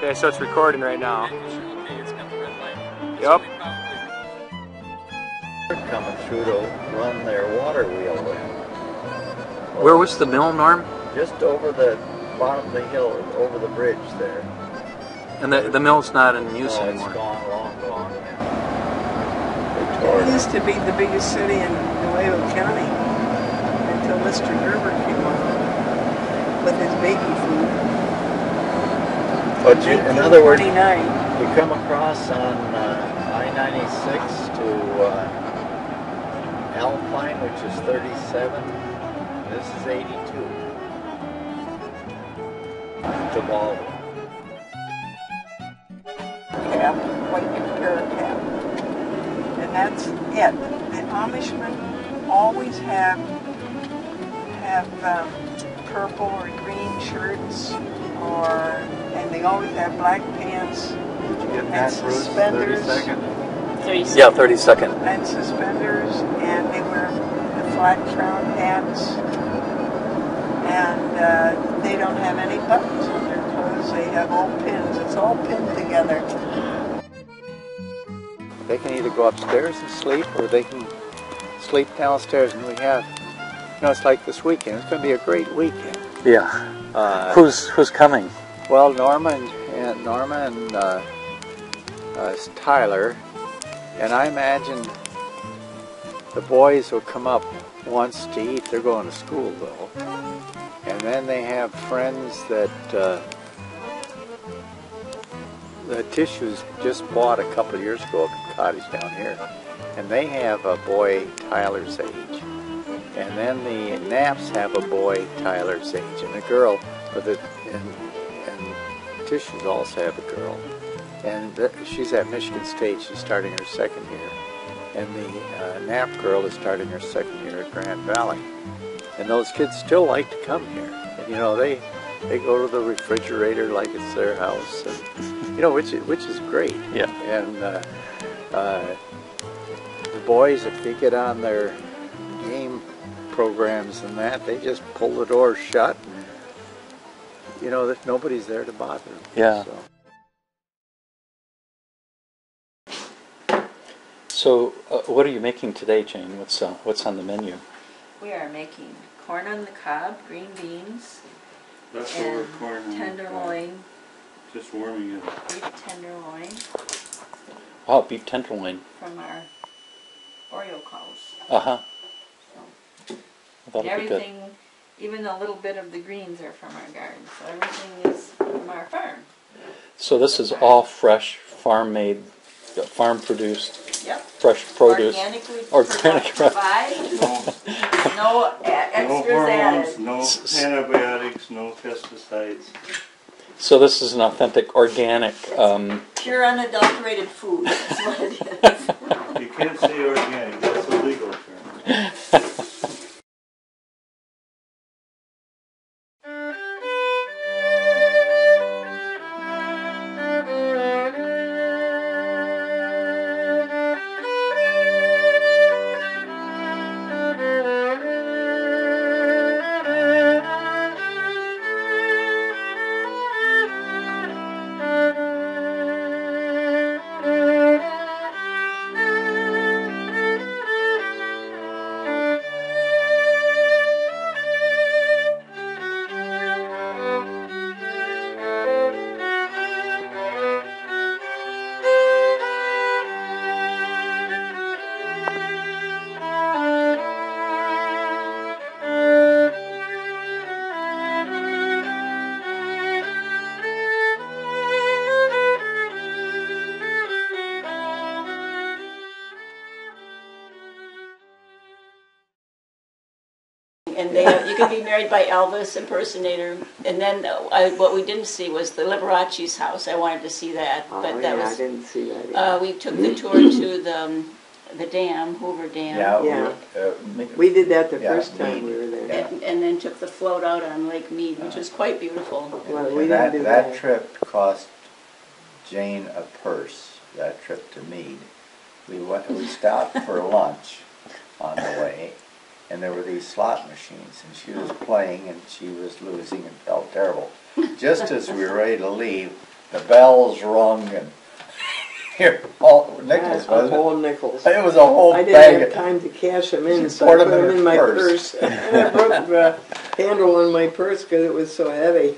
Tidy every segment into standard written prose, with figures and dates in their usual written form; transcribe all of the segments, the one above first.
Okay, so it's recording right now. Okay, it's got the red light. Yep. They're coming through to run their water wheel in. Where was the mill, Norm? Just over the bottom of the hill, over the bridge there. And the mill's not in use No, anymore. it's gone, long gone. It used to be the biggest city in Nuevo County until Mr. Gerber came on with his baby food. But you, in other words, you 1929. come across on I-96 to Alpine, which is 37. This is 82. To Baldwin. Cap, white parrot cap. And that's it. The Amishmen always have purple or green shirts, and they always have black pants. Did you get And that, Bruce? suspenders. 32nd? 32nd. Yeah, 32nd. And suspenders, and they wear the flat crown hats, and they don't have any buttons on their clothes. They have all pins. It's all pinned together. They can either go upstairs and sleep, or they can sleep downstairs. And we have, it's like this weekend. It's going to be a great weekend. Yeah. Who's coming? Well, Norma and Tyler, and I imagine the boys will come up once to eat. They're going to school though, and then they have friends that the Tissues just bought a couple of years ago a cottage down here, and they have a boy Tyler's age, and then the Knapps have a boy Tyler's age, and a girl, and Tissues also have a girl, and she's at Michigan State. She's starting her second year, and the Knapp girl is starting her second year at Grand Valley, and those kids still like to come here, and they go to the refrigerator like it's their house, and which is great. Yeah. And the boys, if they get on their game programs and that, they just pull the doors shut, and that nobody's there to bother them. Yeah. So what are you making today, Jane? What's on the menu? We are making corn on the cob, green beans, That's and over corn on the tenderloin, just warming it. beef tenderloin Oh, beef tenderloin. from our Oreo cows. Uh-huh. So, That'll and be good. everything, even a little bit of the greens are from our garden. So everything is from our farm. So this is all fresh, farm-made, farm-produced, Yep. fresh produce. Organically provide. No, No no extras hormones, added. no antibiotics, no pesticides. So this is an authentic, organic. Pure unadulterated food. That's what it is. You can't say organic, that's a legal term. And you could be married by Elvis impersonator. And then what we didn't see was the Liberace's house. I wanted to see that, but that was. I didn't see that. We took the tour to the dam, Hoover Dam. We did that the Yeah, first time Mead. we were there. And then took the float out on Lake Mead, which was quite beautiful. Well, we And didn't do that trip cost Jane a purse. That trip to Mead. We stopped for lunch on the way, and there were these slot machines, and she was playing, and she was losing and felt terrible. Just as we were ready to leave, the bells rung and here, all nickels, A wasn't whole nickels. it? It was a whole I bag didn't have of, time to cash them in, She so I poured put 'em in them her in my purse. purse. And I broke the handle on my purse because it was so heavy.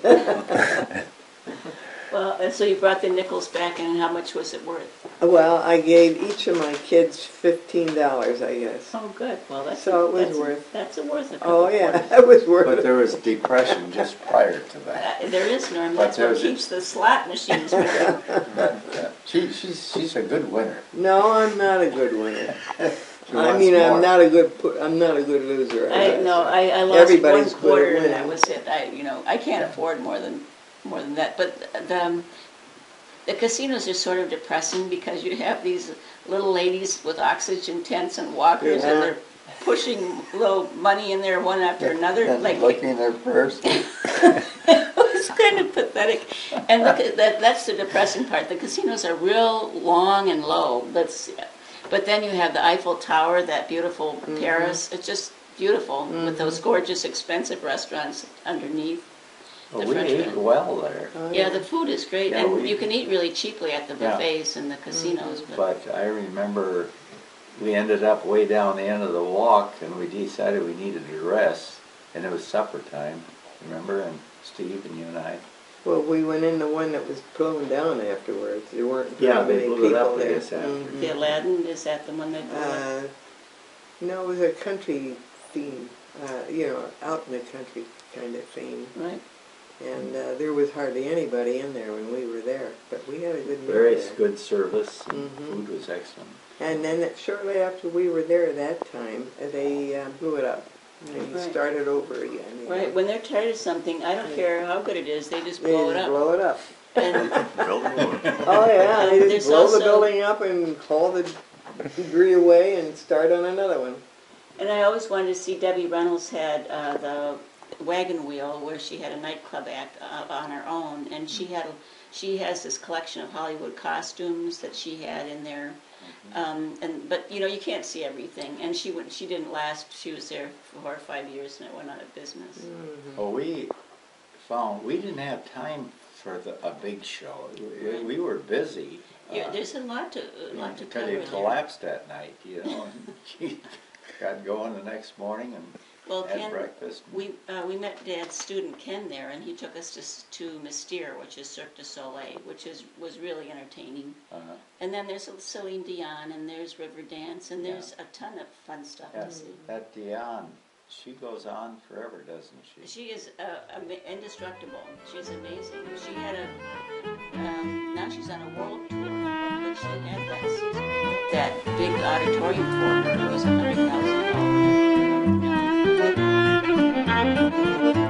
Well, and so you brought the nickels back, and how much was it worth? Well, I gave each of my kids $15, I guess. Oh, good. Well, that's So it was that's worth. That's a worth a couple Oh yeah, quarters. it was worth but it. there was depression just prior to that. There is, Norm. But That's what there's a- keeps the slot machines moving. But she's a good winner. No, I'm not a good winner. She I wants mean, more. I'm not a good loser. I guess. no, I lost Everybody's one good at quarter, and winning. that was it. I can't afford more than that. But the casinos are sort of depressing because you have these little ladies with oxygen tents and walkers, and Yeah. they're pushing little money in there one after another. And Like looking in their purse. it's kind of pathetic. And look at that. That's the depressing part. The casinos are real long and low. But then you have the Eiffel Tower, that beautiful terrace. It's just beautiful with those gorgeous, expensive restaurants underneath. Well, The we French ate restaurant. well there, Oh, Yeah, the food is great, Yeah, and we- you can eat really cheaply at the Yeah. buffets in the casinos. but I remember we ended up way down the end of the walk and we decided we needed to rest, and it was supper time, remember, and Steve and you and I. Well, we went in the one that was blown down afterwards. There weren't Yeah, very they many blew it people up, I there. guess, after. Mhm. The Aladdin, is that the one that blew up? No, it was a country theme. Out in the country kind of theme. Right. And there was hardly anybody in there when we were there, but we had a good meal Very there. good service, and Mhm. food was excellent. And then shortly after we were there that time, they blew it up. They Right. started over again. you Right. know. When they're tired of something, I don't care how good it is, they just They blow it just up. blow it up. And Build more. Oh yeah, they There's just blow the also- building up and haul the debris away and start on another one. And I always wanted to see Debbie Reynolds had the wagon wheel where she had a nightclub act on her own, and she has this collection of Hollywood costumes that she had in there. But you can't see everything, and she didn't last. She was there for 4 or 5 years, and it went out of business. Well, we found we didn't have time for a big show. We were busy. Yeah, there's a lot to Because cover it there. collapsed that night, and she got going the next morning and Well, had Ken, breakfast. we met Dad's student Ken there, and he took us to Mystere, which is Cirque du Soleil, which was really entertaining. And then there's Celine Dion, and there's River Dance, and there's a ton of fun stuff to Yes, see. that Dion, she goes on forever, doesn't she? She is indestructible. She's amazing. She had now she's on a world tour, but she had that season that big auditorium for her. It was $100,000.